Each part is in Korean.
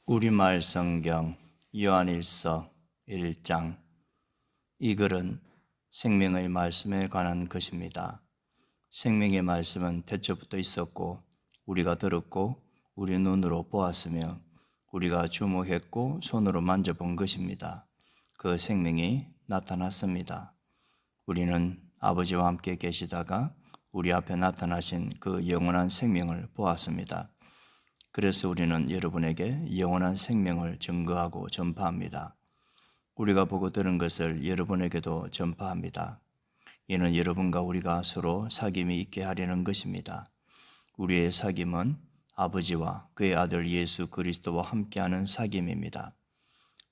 우리말 성경 요한일서 1장. 이 글은 생명의 말씀에 관한 것입니다. 생명의 말씀은 태초부터 있었고 우리가 들었고 우리 눈으로 보았으며 우리가 주목했고 손으로 만져본 것입니다. 그 생명이 나타났습니다. 우리는 아버지와 함께 계시다가 우리 앞에 나타나신 그 영원한 생명을 보았습니다. 그래서 우리는 여러분에게 영원한 생명을 증거하고 전파합니다. 우리가 보고 들은 것을 여러분에게도 전파합니다. 이는 여러분과 우리가 서로 사귐이 있게 하려는 것입니다. 우리의 사귐은 아버지와 그의 아들 예수 그리스도와 함께하는 사귐입니다.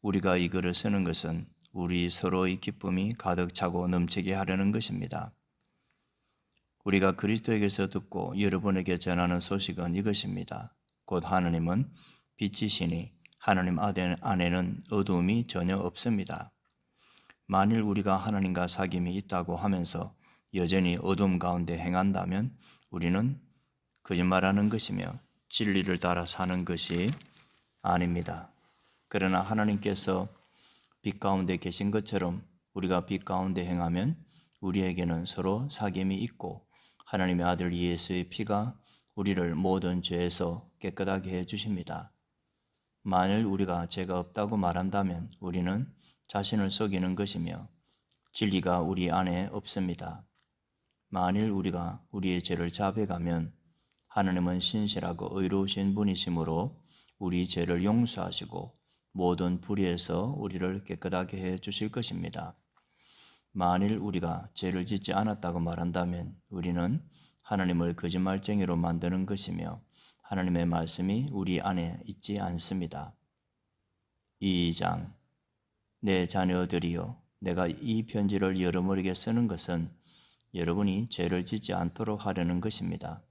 우리가 이 글을 쓰는 것은 우리 서로의 기쁨이 가득 차고 넘치게 하려는 것입니다. 우리가 그리스도에게서 듣고 여러분에게 전하는 소식은 이것입니다. 곧 하나님은 빛이시니 하나님 안에는 어두움이 전혀 없습니다. 만일 우리가 하나님과 사귐이 있다고 하면서 여전히 어둠 가운데 행한다면 우리는 거짓말하는 것이며 진리를 따라 사는 것이 아닙니다. 그러나 하나님께서 빛 가운데 계신 것처럼 우리가 빛 가운데 행하면 우리에게는 서로 사귐이 있고 하나님의 아들 예수의 피가 우리를 모든 죄에서 깨끗하게 해주십니다. 만일 우리가 죄가 없다고 말한다면 우리는 자신을 속이는 것이며 진리가 우리 안에 없습니다. 만일 우리가 우리의 죄를 자백하면 하나님은 신실하고 의로우신 분이시므로 우리 죄를 용서하시고 모든 불의에서 우리를 깨끗하게 해주실 것입니다. 만일 우리가 죄를 짓지 않았다고 말한다면 우리는 하나님을 거짓말쟁이로 만드는 것이며 하나님의 말씀이 우리 안에 있지 않습니다. 2장. 내 자녀들이여, 내가 이 편지를 여러분에게 쓰는 것은 여러분이 죄를 짓지 않도록 하려는 것입니다.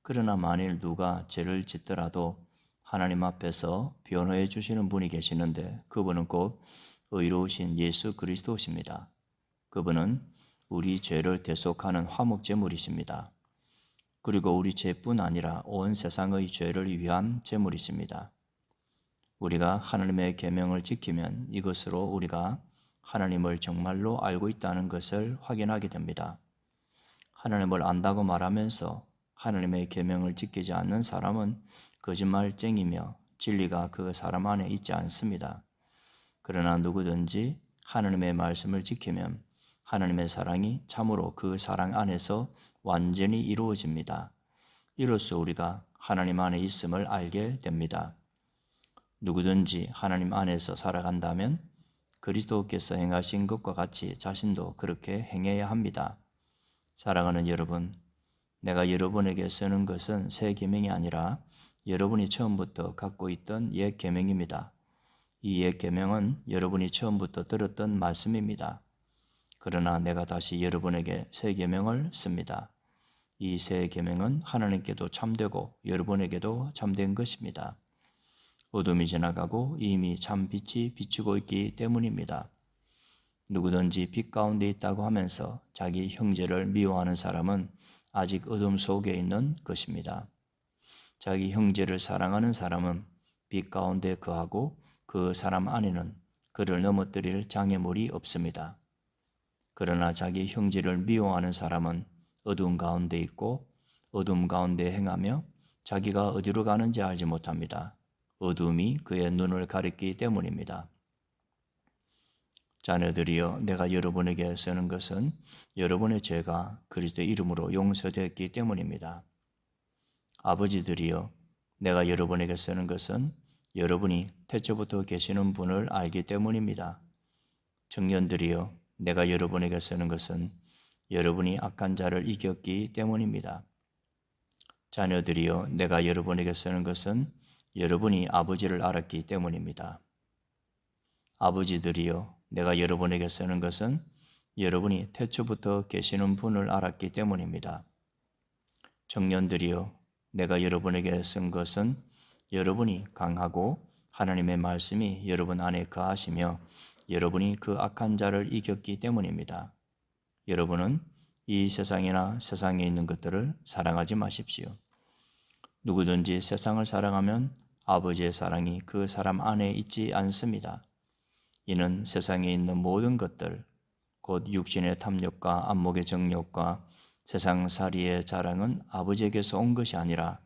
그러나 만일 누가 죄를 짓더라도 하나님 앞에서 변호해 주시는 분이 계시는데 그분은 곧 의로우신 예수 그리스도십니다. 그분은 우리 죄를 대속하는 화목제물이십니다. 그리고 우리 죄뿐 아니라 온 세상의 죄를 위한 제물이십니다. 우리가 하나님의 계명을 지키면 이것으로 우리가 하나님을 정말로 알고 있다는 것을 확인하게 됩니다. 하나님을 안다고 말하면서 하나님의 계명을 지키지 않는 사람은 거짓말쟁이며 진리가 그 사람 안에 있지 않습니다. 그러나 누구든지 하나님의 말씀을 지키면 하나님의 사랑이 참으로 그 사랑 안에서 완전히 이루어집니다. 이로써 우리가 하나님 안에 있음을 알게 됩니다. 누구든지 하나님 안에서 살아간다면 그리스도께서 행하신 것과 같이 자신도 그렇게 행해야 합니다. 사랑하는 여러분, 내가 여러분에게 쓰는 것은 새 계명이 아니라 여러분이 처음부터 갖고 있던 옛 계명입니다. 이 옛 계명은 여러분이 처음부터 들었던 말씀입니다. 그러나 내가 다시 여러분에게 새 계명을 씁니다. 이 새 계명은 하나님께도 참되고 여러분에게도 참된 것입니다. 어둠이 지나가고 이미 참 빛이 비추고 있기 때문입니다. 누구든지 빛 가운데 있다고 하면서 자기 형제를 미워하는 사람은 아직 어둠 속에 있는 것입니다. 자기 형제를 사랑하는 사람은 빛 가운데 거하고 그 사람 안에는 그를 넘어뜨릴 장애물이 없습니다. 그러나 자기 형제를 미워하는 사람은 어둠 가운데 있고 어둠 가운데 행하며 자기가 어디로 가는지 알지 못합니다. 어둠이 그의 눈을 가렸기 때문입니다. 자녀들이여, 내가 여러분에게 쓰는 것은 여러분의 죄가 그리스도 이름으로 용서되었기 때문입니다. 아버지들이여, 내가 여러분에게 쓰는 것은 여러분이 태초부터 계시는 분을 알기 때문입니다. 청년들이여, 내가 여러분에게 쓰는 것은 여러분이 악한 자를 이겼기 때문입니다. 자녀들이여, 내가 여러분에게 쓰는 것은 여러분이 아버지를 알았기 때문입니다. 아버지들이여, 내가 여러분에게 쓰는 것은 여러분이 태초부터 계시는 분을 알았기 때문입니다. 청년들이여, 내가 여러분에게 쓴 것은 여러분이 강하고 하나님의 말씀이 여러분 안에 거하시며 여러분이 그 악한 자를 이겼기 때문입니다. 여러분은 이 세상이나 세상에 있는 것들을 사랑하지 마십시오. 누구든지 세상을 사랑하면 아버지의 사랑이 그 사람 안에 있지 않습니다. 이는 세상에 있는 모든 것들, 곧 육신의 탐욕과 안목의 정욕과 세상살이의 자랑은 아버지에게서 온 것이 아니라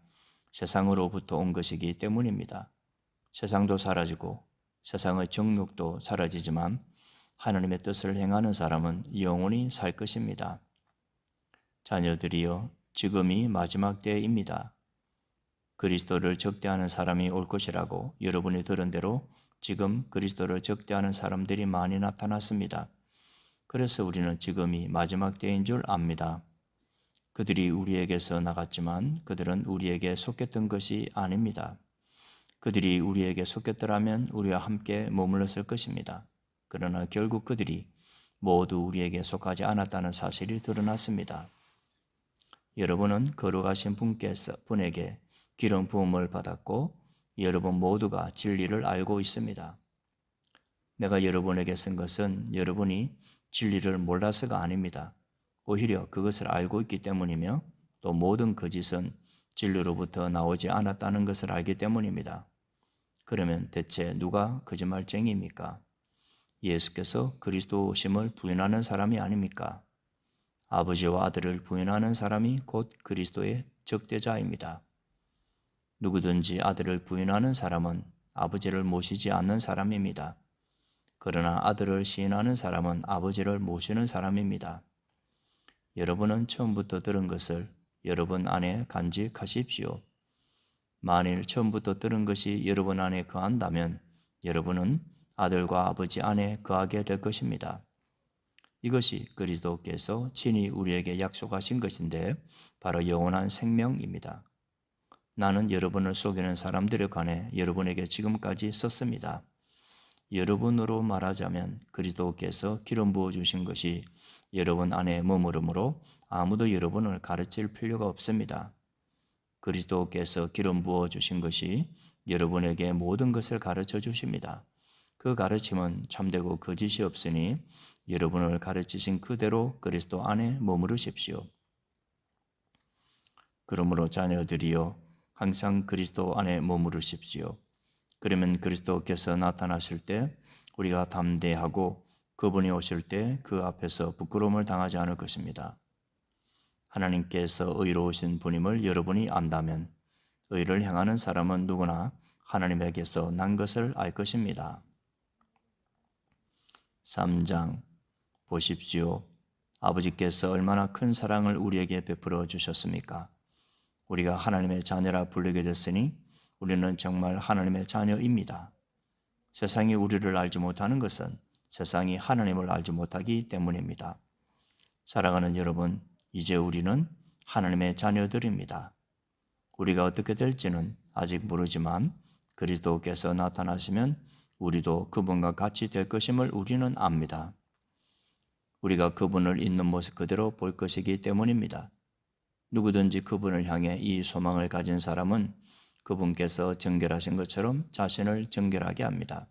세상으로부터 온 것이기 때문입니다. 세상도 사라지고 세상의 정욕도 사라지지만 하나님의 뜻을 행하는 사람은 영원히 살 것입니다. 자녀들이여, 지금이 마지막 때입니다. 그리스도를 적대하는 사람이 올 것이라고 여러분이 들은 대로 지금 그리스도를 적대하는 사람들이 많이 나타났습니다. 그래서 우리는 지금이 마지막 때인 줄 압니다. 그들이 우리에게서 나갔지만 그들은 우리에게 속했던 것이 아닙니다. 그들이 우리에게 속했더라면 우리와 함께 머물렀을 것입니다. 그러나 결국 그들이 모두 우리에게 속하지 않았다는 사실이 드러났습니다. 여러분은 거룩하신 분에게 기름 부음을 받았고 여러분 모두가 진리를 알고 있습니다. 내가 여러분에게 쓴 것은 여러분이 진리를 몰라서가 아닙니다. 오히려 그것을 알고 있기 때문이며 또 모든 거짓은 진리로부터 나오지 않았다는 것을 알기 때문입니다. 그러면 대체 누가 거짓말쟁이입니까? 예수께서 그리스도심을 부인하는 사람이 아닙니까? 아버지와 아들을 부인하는 사람이 곧 그리스도의 적대자입니다. 누구든지 아들을 부인하는 사람은 아버지를 모시지 않는 사람입니다. 그러나 아들을 시인하는 사람은 아버지를 모시는 사람입니다. 여러분은 처음부터 들은 것을 여러분 안에 간직하십시오. 만일 처음부터 들은 것이 여러분 안에 거한다면 여러분은 아들과 아버지 안에 거하게 될 것입니다. 이것이 그리스도께서 친히 우리에게 약속하신 것인데 바로 영원한 생명입니다. 나는 여러분을 속이는 사람들에 관해 여러분에게 지금까지 썼습니다. 여러분으로 말하자면 그리스도께서 기름 부어 주신 것이 여러분 안에 머무르므로 아무도 여러분을 가르칠 필요가 없습니다. 그리스도께서 기름 부어 주신 것이 여러분에게 모든 것을 가르쳐 주십니다. 그 가르침은 참되고 거짓이 없으니 여러분을 가르치신 그대로 그리스도 안에 머무르십시오. 그러므로 자녀들이여 항상 그리스도 안에 머무르십시오. 그러면 그리스도께서 나타나실 때 우리가 담대하고 그분이 오실 때 그 앞에서 부끄러움을 당하지 않을 것입니다. 하나님께서 의로우신 분임을 여러분이 안다면 의를 행하는 사람은 누구나 하나님에게서 난 것을 알 것입니다. 3장 보십시오. 아버지께서 얼마나 큰 사랑을 우리에게 베풀어 주셨습니까? 우리가 하나님의 자녀라 불리게 됐으니 우리는 정말 하나님의 자녀입니다. 세상이 우리를 알지 못하는 것은 세상이 하나님을 알지 못하기 때문입니다. 사랑하는 여러분, 이제 우리는 하나님의 자녀들입니다. 우리가 어떻게 될지는 아직 모르지만 그리스도께서 나타나시면 우리도 그분과 같이 될 것임을 우리는 압니다. 우리가 그분을 있는 모습 그대로 볼 것이기 때문입니다. 누구든지 그분을 향해 이 소망을 가진 사람은 그분께서 정결하신 것처럼 자신을 정결하게 합니다.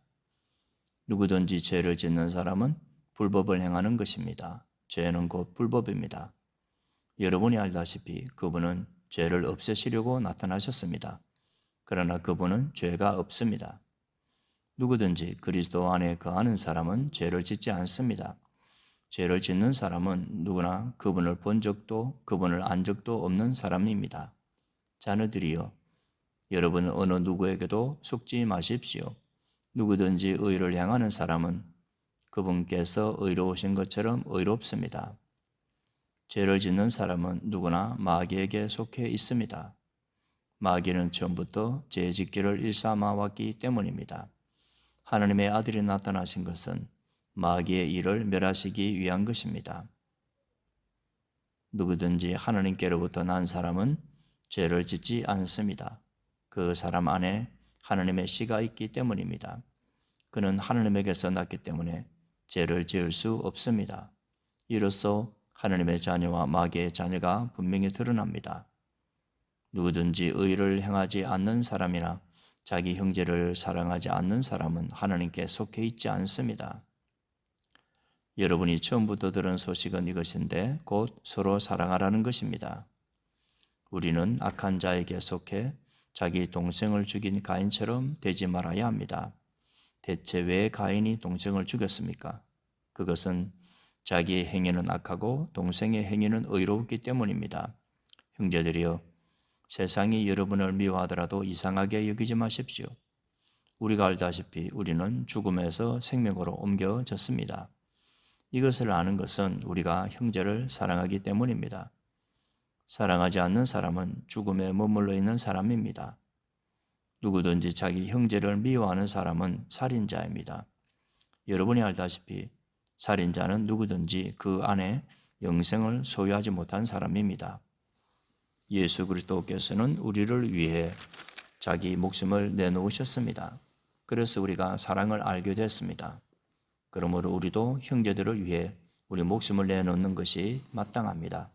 누구든지 죄를 짓는 사람은 불법을 행하는 것입니다. 죄는 곧 불법입니다. 여러분이 알다시피 그분은 죄를 없애시려고 나타나셨습니다. 그러나 그분은 죄가 없습니다. 누구든지 그리스도 안에 거하는 사람은 죄를 짓지 않습니다. 죄를 짓는 사람은 누구나 그분을 본 적도 그분을 안 적도 없는 사람입니다. 자녀들이여, 여러분은 어느 누구에게도 속지 마십시오. 누구든지 의를 행하는 사람은 그분께서 의로우신 것처럼 의롭습니다. 죄를 짓는 사람은 누구나 마귀에게 속해 있습니다. 마귀는 처음부터 죄 짓기를 일삼아 왔기 때문입니다. 하나님의 아들이 나타나신 것은 마귀의 일을 멸하시기 위한 것입니다. 누구든지 하나님께로부터 난 사람은 죄를 짓지 않습니다. 그 사람 안에 하나님의 씨가 있기 때문입니다. 그는 하나님에게서 났기 때문에 죄를 지을 수 없습니다. 이로써 하나님의 자녀와 마귀의 자녀가 분명히 드러납니다. 누구든지 의를 행하지 않는 사람이나 자기 형제를 사랑하지 않는 사람은 하나님께 속해 있지 않습니다. 여러분이 처음부터 들은 소식은 이것인데 곧 서로 사랑하라는 것입니다. 우리는 악한 자에게 속해 자기 동생을 죽인 가인처럼 되지 말아야 합니다. 대체 왜 가인이 동생을 죽였습니까? 그것은 자기의 행위는 악하고 동생의 행위는 의롭기 때문입니다. 형제들이여, 세상이 여러분을 미워하더라도 이상하게 여기지 마십시오. 우리가 알다시피 우리는 죽음에서 생명으로 옮겨졌습니다. 이것을 아는 것은 우리가 형제를 사랑하기 때문입니다. 사랑하지 않는 사람은 죽음에 머물러 있는 사람입니다. 누구든지 자기 형제를 미워하는 사람은 살인자입니다. 여러분이 알다시피 살인자는 누구든지 그 안에 영생을 소유하지 못한 사람입니다. 예수 그리스도께서는 우리를 위해 자기 목숨을 내놓으셨습니다. 그래서 우리가 사랑을 알게 됐습니다. 그러므로 우리도 형제들을 위해 우리 목숨을 내놓는 것이 마땅합니다.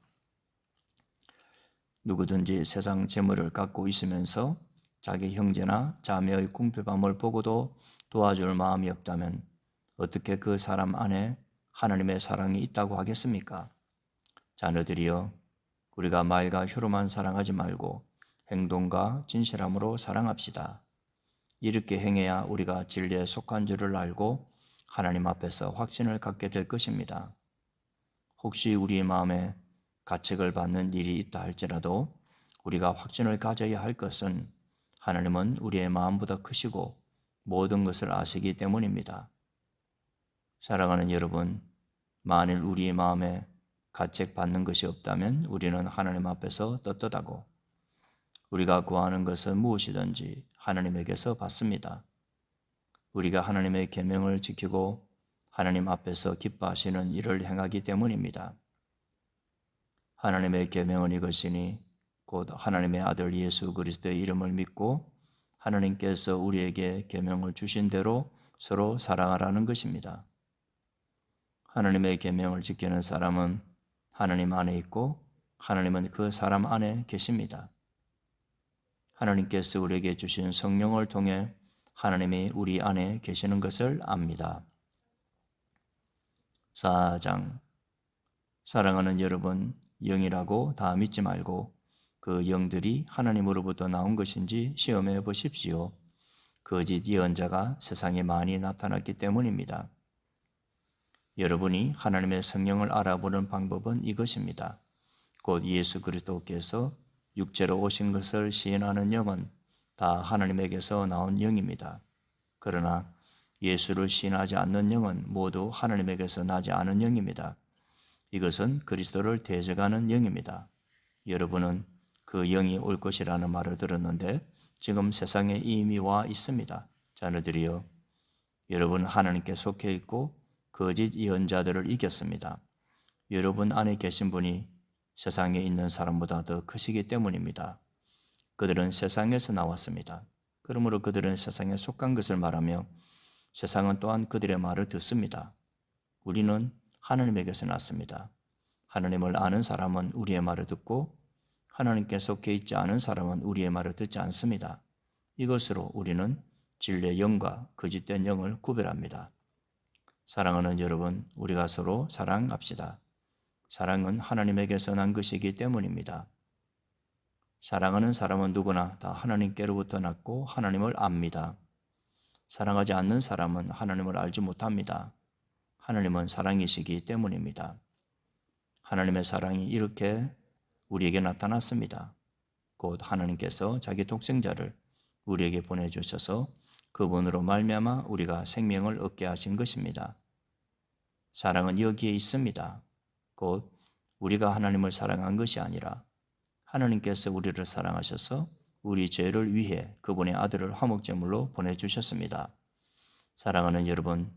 누구든지 세상 재물을 갖고 있으면서 자기 형제나 자매의 궁핍함을 보고도 도와줄 마음이 없다면 어떻게 그 사람 안에 하나님의 사랑이 있다고 하겠습니까? 자녀들이여, 우리가 말과 혀로만 사랑하지 말고 행동과 진실함으로 사랑합시다. 이렇게 행해야 우리가 진리에 속한 줄을 알고 하나님 앞에서 확신을 갖게 될 것입니다. 혹시 우리의 마음에 가책을 받는 일이 있다 할지라도 우리가 확신을 가져야 할 것은 하나님은 우리의 마음보다 크시고 모든 것을 아시기 때문입니다. 사랑하는 여러분, 만일 우리의 마음에 가책받는 것이 없다면 우리는 하나님 앞에서 떳떳하고 우리가 구하는 것은 무엇이든지 하나님에게서 받습니다. 우리가 하나님의 계명을 지키고 하나님 앞에서 기뻐하시는 일을 행하기 때문입니다. 하나님의 계명은 이것이니 곧 하나님의 아들 예수 그리스도의 이름을 믿고 하나님께서 우리에게 계명을 주신 대로 서로 사랑하라는 것입니다. 하나님의 계명을 지키는 사람은 하나님 안에 있고 하나님은 그 사람 안에 계십니다. 하나님께서 우리에게 주신 성령을 통해 하나님이 우리 안에 계시는 것을 압니다. 4장. 사랑하는 여러분, 영이라고 다 믿지 말고 그 영들이 하나님으로부터 나온 것인지 시험해 보십시오. 거짓 예언자가 세상에 많이 나타났기 때문입니다. 여러분이 하나님의 성령을 알아보는 방법은 이것입니다. 곧 예수 그리스도께서 육체로 오신 것을 시인하는 영은 다 하나님에게서 나온 영입니다. 그러나 예수를 시인하지 않는 영은 모두 하나님에게서 나지 않은 영입니다. 이것은 그리스도를 대적하는 영입니다. 여러분은 그 영이 올 것이라는 말을 들었는데 지금 세상에 이미 와 있습니다. 자녀들이여, 여러분 하나님께 속해 있고 거짓 예언자들을 이겼습니다. 여러분 안에 계신 분이 세상에 있는 사람보다 더 크시기 때문입니다. 그들은 세상에서 나왔습니다. 그러므로 그들은 세상에 속한 것을 말하며 세상은 또한 그들의 말을 듣습니다. 우리는 하나님에게서 났습니다. 하나님을 아는 사람은 우리의 말을 듣고 하나님께 속해 있지 않은 사람은 우리의 말을 듣지 않습니다. 이것으로 우리는 진리의 영과 거짓된 영을 구별합니다. 사랑하는 여러분, 우리가 서로 사랑합시다. 사랑은 하나님에게서 난 것이기 때문입니다. 사랑하는 사람은 누구나 다 하나님께로부터 났고 하나님을 압니다. 사랑하지 않는 사람은 하나님을 알지 못합니다. 하나님은 사랑이시기 때문입니다. 하나님의 사랑이 이렇게 우리에게 나타났습니다. 곧 하나님께서 자기 독생자를 우리에게 보내주셔서 그분으로 말미암아 우리가 생명을 얻게 하신 것입니다. 사랑은 여기에 있습니다. 곧 우리가 하나님을 사랑한 것이 아니라 하나님께서 우리를 사랑하셔서 우리 죄를 위해 그분의 아들을 화목제물로 보내주셨습니다. 사랑하는 여러분,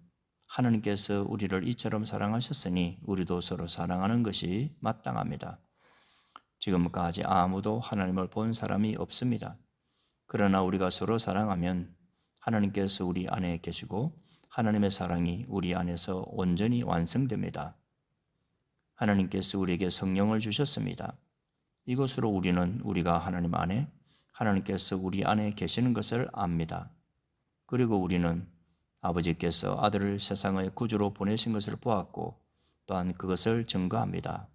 하나님께서 우리를 이처럼 사랑하셨으니 우리도 서로 사랑하는 것이 마땅합니다. 지금까지 아무도 하나님을 본 사람이 없습니다. 그러나 우리가 서로 사랑하면 하나님께서 우리 안에 계시고 하나님의 사랑이 우리 안에서 온전히 완성됩니다. 하나님께서 우리에게 성령을 주셨습니다. 이것으로 우리는 우리가 하나님 안에, 하나님께서 우리 안에 계시는 것을 압니다. 그리고 우리는 아버지께서 아들을 세상의 구주로 보내신 것을 보았고 또한 그것을 증거합니다.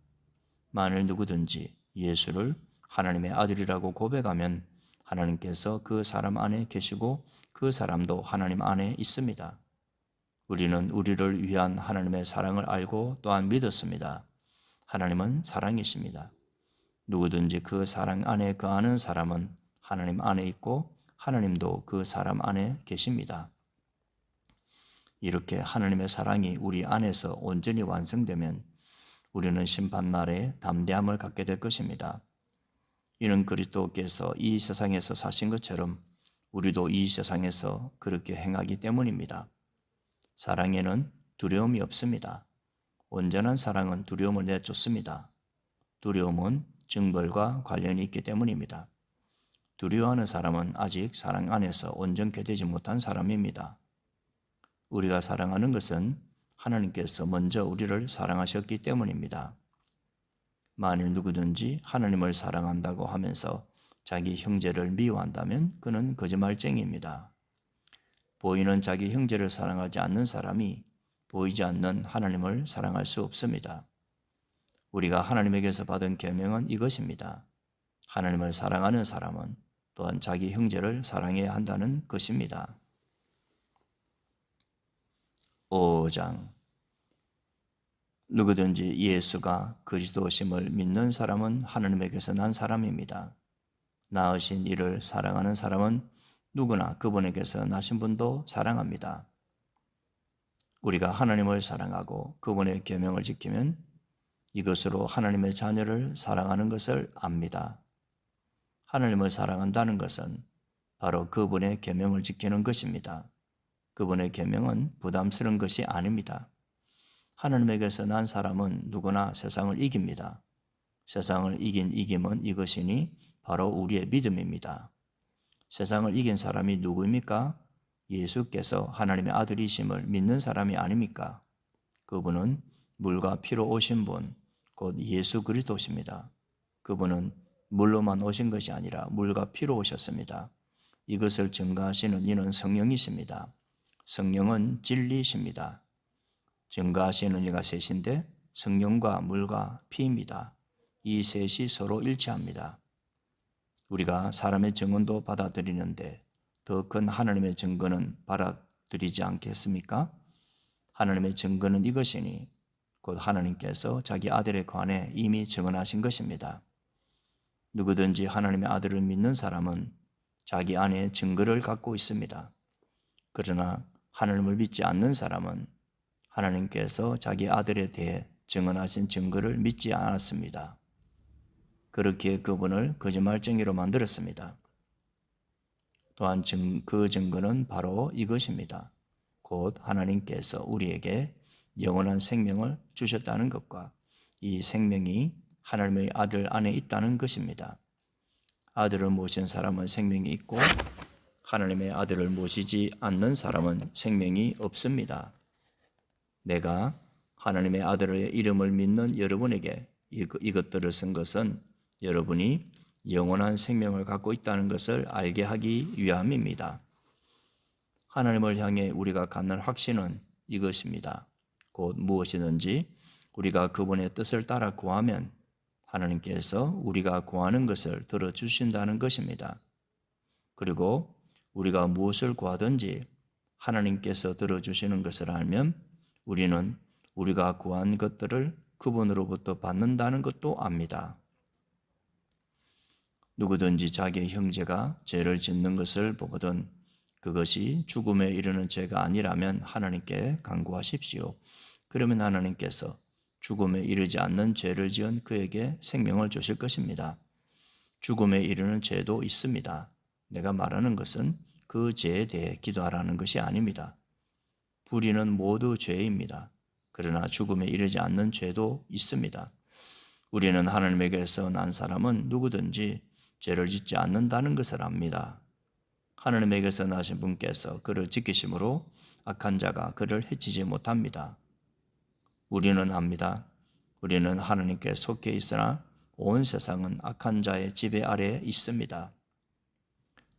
만일 누구든지 예수를 하나님의 아들이라고 고백하면 하나님께서 그 사람 안에 계시고 그 사람도 하나님 안에 있습니다. 우리는 우리를 위한 하나님의 사랑을 알고 또한 믿었습니다. 하나님은 사랑이십니다. 누구든지 그 사랑 안에 거하는 사람은 하나님 안에 있고 하나님도 그 사람 안에 계십니다. 이렇게 하나님의 사랑이 우리 안에서 온전히 완성되면 우리는 심판날에 담대함을 갖게 될 것입니다. 이는 그리스도께서 이 세상에서 사신 것처럼 우리도 이 세상에서 그렇게 행하기 때문입니다. 사랑에는 두려움이 없습니다. 온전한 사랑은 두려움을 내쫓습니다. 두려움은 징벌과 관련이 있기 때문입니다. 두려워하는 사람은 아직 사랑 안에서 온전케 되지 못한 사람입니다. 우리가 사랑하는 것은 하나님께서 먼저 우리를 사랑하셨기 때문입니다. 만일 누구든지 하나님을 사랑한다고 하면서 자기 형제를 미워한다면 그는 거짓말쟁이입니다. 보이는 자기 형제를 사랑하지 않는 사람이 보이지 않는 하나님을 사랑할 수 없습니다. 우리가 하나님에게서 받은 계명은 이것입니다. 하나님을 사랑하는 사람은 또한 자기 형제를 사랑해야 한다는 것입니다. 5장 누구든지 예수가 그리스도심을 믿는 사람은 하나님에게서 난 사람입니다. 낳으신 이를 사랑하는 사람은 누구나 그분에게서 나신 분도 사랑합니다. 우리가 하나님을 사랑하고 그분의 계명을 지키면 이것으로 하나님의 자녀를 사랑하는 것을 압니다. 하나님을 사랑한다는 것은 바로 그분의 계명을 지키는 것입니다. 그분의 계명은 부담스러운 것이 아닙니다. 하나님에게서 난 사람은 누구나 세상을 이깁니다. 세상을 이긴 이김은 이것이니 바로 우리의 믿음입니다. 세상을 이긴 사람이 누구입니까? 예수께서 하나님의 아들이심을 믿는 사람이 아닙니까? 그분은 물과 피로 오신 분, 곧 예수 그리스도십니다. 그분은 물로만 오신 것이 아니라 물과 피로 오셨습니다. 이것을 증거하시는 이는 성령이십니다. 성령은 진리이십니다. 증거하시는 이가 셋인데 성령과 물과 피입니다. 이 셋이 서로 일치합니다. 우리가 사람의 증언도 받아들이는데 더 큰 하나님의 증거는 받아들이지 않겠습니까? 하나님의 증거는 이것이니 곧 하나님께서 자기 아들에 관해 이미 증언하신 것입니다. 누구든지 하나님의 아들을 믿는 사람은 자기 안에 증거를 갖고 있습니다. 그러나 하나님을 믿지 않는 사람은 하나님께서 자기 아들에 대해 증언하신 증거를 믿지 않았습니다. 그렇게 그분을 거짓말쟁이로 만들었습니다. 또한 그 증거는 바로 이것입니다. 곧 하나님께서 우리에게 영원한 생명을 주셨다는 것과 이 생명이 하나님의 아들 안에 있다는 것입니다. 아들을 모신 사람은 생명이 있고 하나님의 아들을 모시지 않는 사람은 생명이 없습니다. 내가 하나님의 아들의 이름을 믿는 여러분에게 이것들을 쓴 것은 여러분이 영원한 생명을 갖고 있다는 것을 알게 하기 위함입니다. 하나님을 향해 우리가 갖는 확신은 이것입니다. 곧 무엇이든지 우리가 그분의 뜻을 따라 구하면 하나님께서 우리가 구하는 것을 들어주신다는 것입니다. 그리고 우리가 무엇을 구하든지 하나님께서 들어주시는 것을 알면 우리는 우리가 구한 것들을 그분으로부터 받는다는 것도 압니다. 누구든지 자기의 형제가 죄를 짓는 것을 보거든 그것이 죽음에 이르는 죄가 아니라면 하나님께 간구하십시오. 그러면 하나님께서 죽음에 이르지 않는 죄를 지은 그에게 생명을 주실 것입니다. 죽음에 이르는 죄도 있습니다. 내가 말하는 것은 그 죄에 대해 기도하라는 것이 아닙니다. 불의는 모두 죄입니다. 그러나 죽음에 이르지 않는 죄도 있습니다. 우리는 하나님에게서 난 사람은 누구든지 죄를 짓지 않는다는 것을 압니다. 하나님에게서 나신 분께서 그를 지키심으로 악한 자가 그를 해치지 못합니다. 우리는 압니다. 우리는 하나님께 속해 있으나 온 세상은 악한 자의 지배 아래에 있습니다.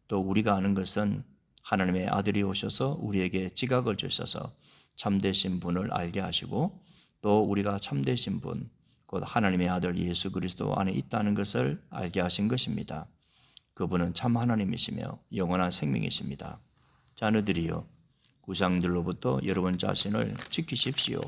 또 우리가 아는 것은 하나님의 아들이 오셔서 우리에게 지각을 주셔서 참되신 분을 알게 하시고 또 우리가 참되신 분, 곧 하나님의 아들 예수 그리스도 안에 있다는 것을 알게 하신 것입니다. 그분은 참 하나님이시며 영원한 생명이십니다. 자녀들이여, 우상들로부터 여러분 자신을 지키십시오.